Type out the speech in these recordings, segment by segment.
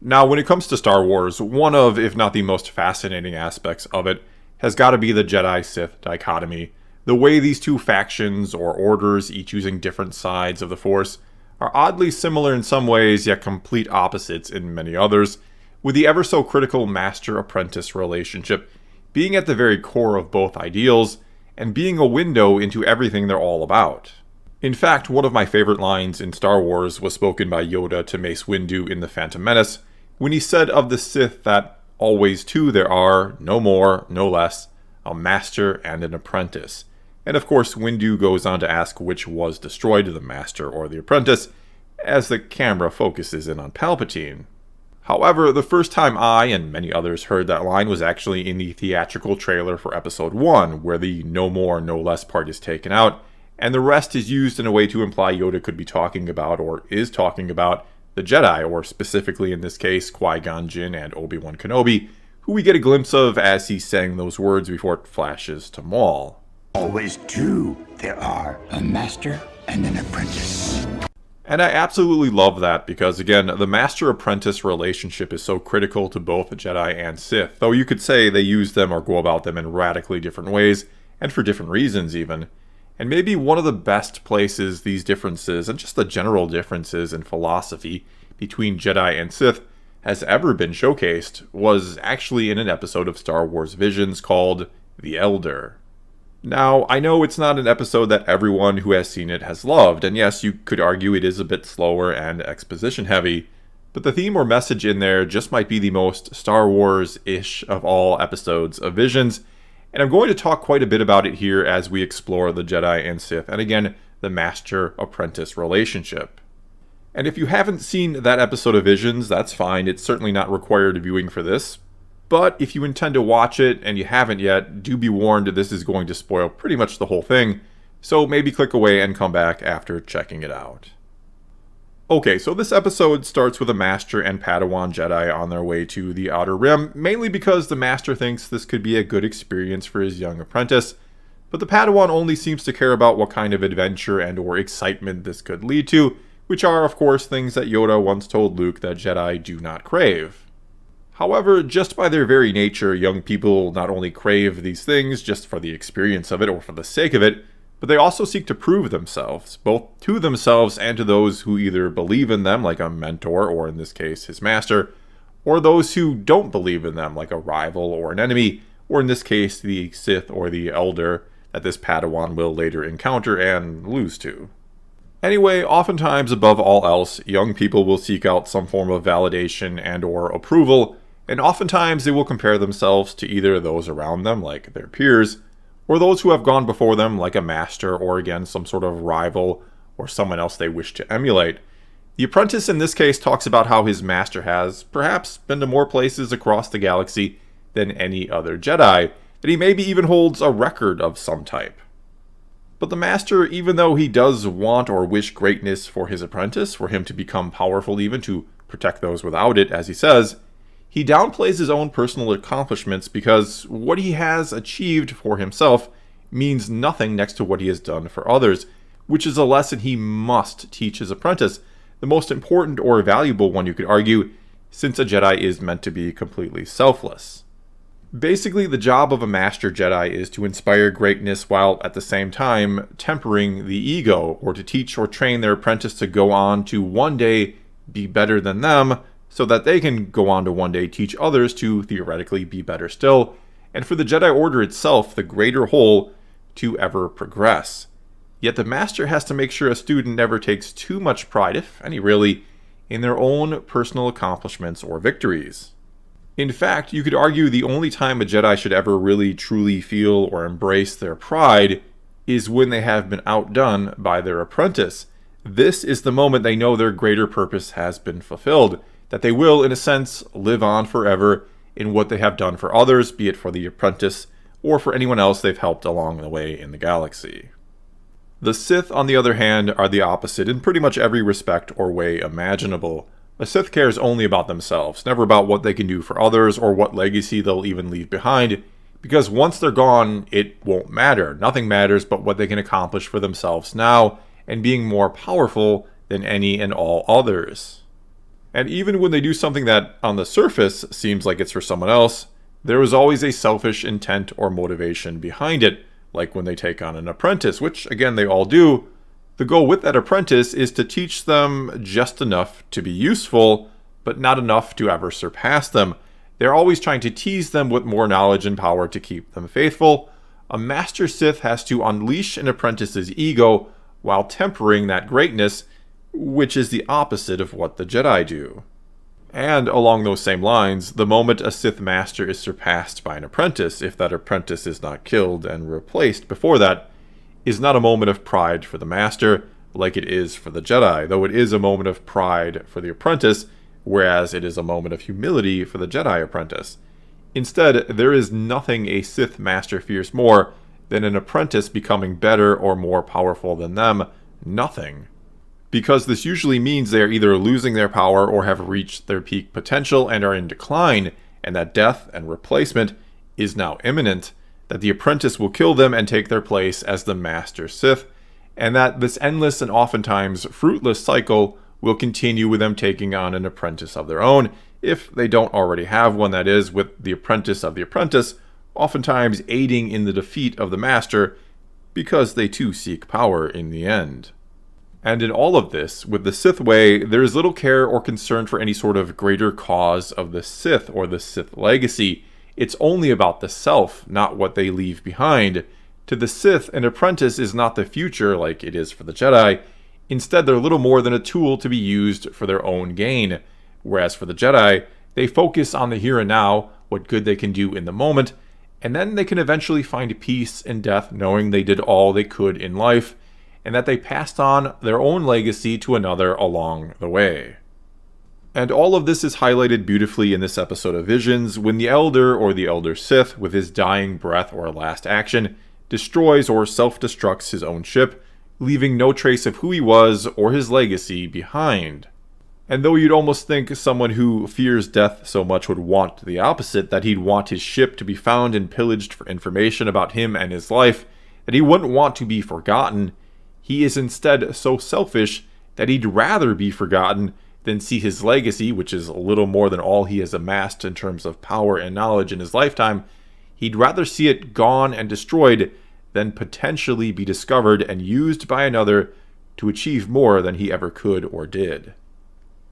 Now, when it comes to Star Wars, one of, if not the most fascinating aspects of it, has got to be the Jedi-Sith dichotomy. The way these two factions or orders, each using different sides of the Force, are oddly similar in some ways, yet complete opposites in many others, with the ever so critical master-apprentice relationship being at the very core of both ideals, and being a window into everything they're all about. In fact, one of my favorite lines in Star Wars was spoken by Yoda to Mace Windu in The Phantom Menace, when he said of the Sith that always two there are, no more, no less, a master and an apprentice. And of course, Windu goes on to ask which was destroyed, the master or the apprentice, as the camera focuses in on Palpatine. However, the first time I, and many others, heard that line was actually in the theatrical trailer for Episode 1, where the no more, no less part is taken out, and the rest is used in a way to imply Yoda could be talking about, or is talking about, the Jedi, or specifically in this case, Qui-Gon Jinn and Obi-Wan Kenobi, who we get a glimpse of as he's saying those words before it flashes to Maul. Always two there are, a master and an apprentice. And I absolutely love that because, again, the master-apprentice relationship is so critical to both Jedi and Sith, though you could say they use them or go about them in radically different ways, and for different reasons even. And maybe one of the best places these differences, and just the general differences in philosophy between Jedi and Sith, has ever been showcased was actually in an episode of Star Wars Visions called The Elder. Now, I know it's not an episode that everyone who has seen it has loved, and yes, you could argue it is a bit slower and exposition heavy, but the theme or message in there just might be the most Star Wars-ish of all episodes of Visions, and I'm going to talk quite a bit about it here as we explore the Jedi and Sith, and again, the master-apprentice relationship. And if you haven't seen that episode of Visions, that's fine, it's certainly not required viewing for this. But if you intend to watch it and you haven't yet, do be warned this is going to spoil pretty much the whole thing, so maybe click away and come back after checking it out. Okay, so this episode starts with a Master and Padawan Jedi on their way to the Outer Rim, mainly because the Master thinks this could be a good experience for his young apprentice, but the Padawan only seems to care about what kind of adventure and or excitement this could lead to, which are, of course, things that Yoda once told Luke that Jedi do not crave. However, just by their very nature, young people not only crave these things just for the experience of it or for the sake of it, but they also seek to prove themselves, both to themselves and to those who either believe in them, like a mentor, or in this case, his master, or those who don't believe in them, like a rival or an enemy, or in this case, the Sith or the Elder that this Padawan will later encounter and lose to. Anyway, oftentimes, above all else, young people will seek out some form of validation and or approval, and oftentimes they will compare themselves to either those around them, like their peers, or those who have gone before them, like a master, or again, some sort of rival, or someone else they wish to emulate. The apprentice in this case talks about how his master has, perhaps, been to more places across the galaxy than any other Jedi, that he maybe even holds a record of some type. But the master, even though he does want or wish greatness for his apprentice, for him to become powerful even, to protect those without it, as he says, he downplays his own personal accomplishments because what he has achieved for himself means nothing next to what he has done for others, which is a lesson he must teach his apprentice, the most important or valuable one you could argue, since a Jedi is meant to be completely selfless. Basically, the job of a Master Jedi is to inspire greatness while at the same time tempering the ego, or to teach or train their apprentice to go on to one day be better than them, so that they can go on to one day teach others to theoretically be better still, and for the Jedi Order itself, the greater whole, to ever progress. Yet the Master has to make sure a student never takes too much pride, if any really, in their own personal accomplishments or victories. In fact, you could argue the only time a Jedi should ever really truly feel or embrace their pride is when they have been outdone by their apprentice. This is the moment they know their greater purpose has been fulfilled, that they will, in a sense, live on forever in what they have done for others, be it for the apprentice or for anyone else they've helped along the way in the galaxy. The Sith, on the other hand, are the opposite in pretty much every respect or way imaginable. A Sith cares only about themselves, never about what they can do for others or what legacy they'll even leave behind, because once they're gone, it won't matter. Nothing matters but what they can accomplish for themselves now, and being more powerful than any and all others. And even when they do something that on the surface seems like it's for someone else, there is always a selfish intent or motivation behind it, like when they take on an apprentice, which again they all do. The goal with that apprentice is to teach them just enough to be useful, but not enough to ever surpass them. They're always trying to tease them with more knowledge and power to keep them faithful. A Master Sith has to unleash an apprentice's ego while tempering that greatness, which is the opposite of what the Jedi do. And along those same lines, the moment a Sith Master is surpassed by an apprentice, if that apprentice is not killed and replaced before that, is not a moment of pride for the Master like it is for the Jedi, though it is a moment of pride for the apprentice, whereas it is a moment of humility for the Jedi apprentice. Instead, there is nothing a Sith Master fears more than an apprentice becoming better or more powerful than them. Nothing. Because this usually means they are either losing their power or have reached their peak potential and are in decline, and that death and replacement is now imminent, that the apprentice will kill them and take their place as the Master Sith, and that this endless and oftentimes fruitless cycle will continue with them taking on an apprentice of their own, if they don't already have one, that is, with the apprentice of the apprentice, oftentimes aiding in the defeat of the Master, because they too seek power in the end. And in all of this, with the Sith way, there is little care or concern for any sort of greater cause of the Sith or the Sith legacy. It's only about the self, not what they leave behind. To the Sith, an apprentice is not the future like it is for the Jedi. Instead, they're little more than a tool to be used for their own gain. Whereas for the Jedi, they focus on the here and now, what good they can do in the moment, and then they can eventually find peace in death knowing they did all they could in life, and that they passed on their own legacy to another along the way. And all of this is highlighted beautifully in this episode of Visions when the Elder or the Elder Sith, with his dying breath or last action, destroys or self-destructs his own ship, leaving no trace of who he was or his legacy behind. And though you'd almost think someone who fears death so much would want the opposite, that he'd want his ship to be found and pillaged for information about him and his life, that he wouldn't want to be forgotten, he is instead so selfish that he'd rather be forgotten than see his legacy, which is a little more than all he has amassed in terms of power and knowledge in his lifetime, he'd rather see it gone and destroyed than potentially be discovered and used by another to achieve more than he ever could or did.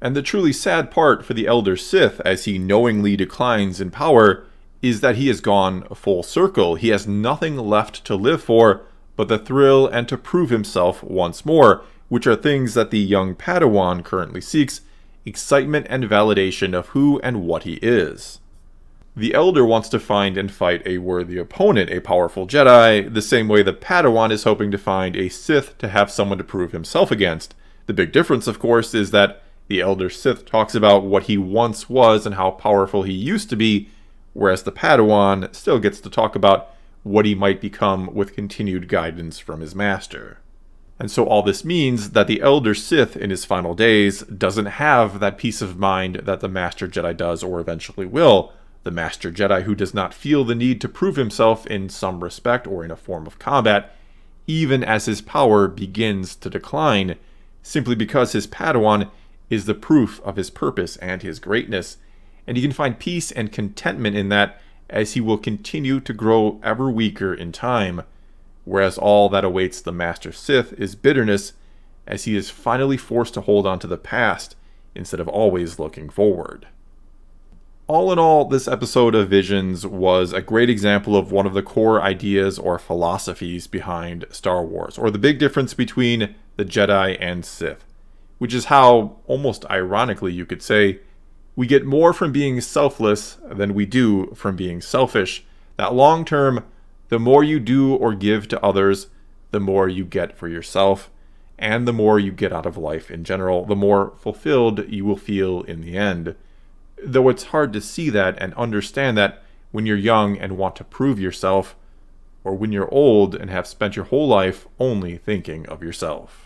And the truly sad part for the Elder Sith, as he knowingly declines in power, is that he has gone full circle. He has nothing left to live for but the thrill and to prove himself once more, which are things that the young Padawan currently seeks, excitement and validation of who and what he is. The Elder wants to find and fight a worthy opponent, a powerful Jedi, the same way the Padawan is hoping to find a Sith to have someone to prove himself against. The big difference, of course, is that the Elder Sith talks about what he once was and how powerful he used to be, whereas the Padawan still gets to talk about what he might become with continued guidance from his master. And so all this means that the Elder Sith in his final days doesn't have that peace of mind that the Master Jedi does or eventually will. The Master Jedi who does not feel the need to prove himself in some respect or in a form of combat, even as his power begins to decline, simply because his Padawan is the proof of his purpose and his greatness. And he can find peace and contentment in that as he will continue to grow ever weaker in time, whereas all that awaits the Master Sith is bitterness as he is finally forced to hold on to the past instead of always looking forward. All in all, this episode of Visions was a great example of one of the core ideas or philosophies behind Star Wars, or the big difference between the Jedi and Sith, which is how, almost ironically you could say, we get more from being selfless than we do from being selfish. That long term, the more you do or give to others, the more you get for yourself, and the more you get out of life in general, the more fulfilled you will feel in the end. Though it's hard to see that and understand that when you're young and want to prove yourself, or when you're old and have spent your whole life only thinking of yourself.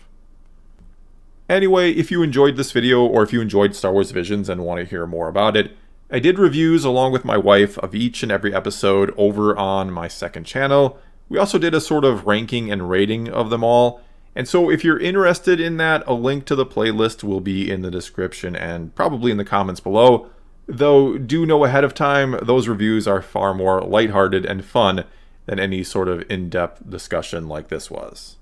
Anyway, if you enjoyed this video, or if you enjoyed Star Wars Visions and want to hear more about it, I did reviews along with my wife of each and every episode over on my second channel. We also did a sort of ranking and rating of them all, And so if you're interested in that, a link to the playlist will be in the description and probably in the comments below. Though do know ahead of time, those reviews are far more lighthearted and fun than any sort of in-depth discussion like this was.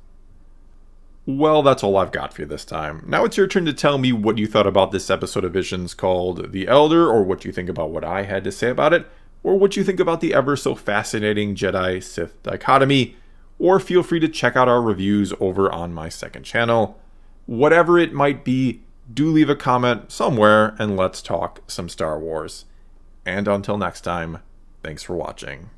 Well, that's all I've got for you this time. Now it's your turn to tell me what you thought about this episode of Visions called The Elder, or what you think about what I had to say about it, or what you think about the ever so fascinating Jedi-Sith dichotomy, or feel free to check out our reviews over on my second channel. Whatever it might be, do leave a comment somewhere and let's talk some Star Wars. And until next time, thanks for watching.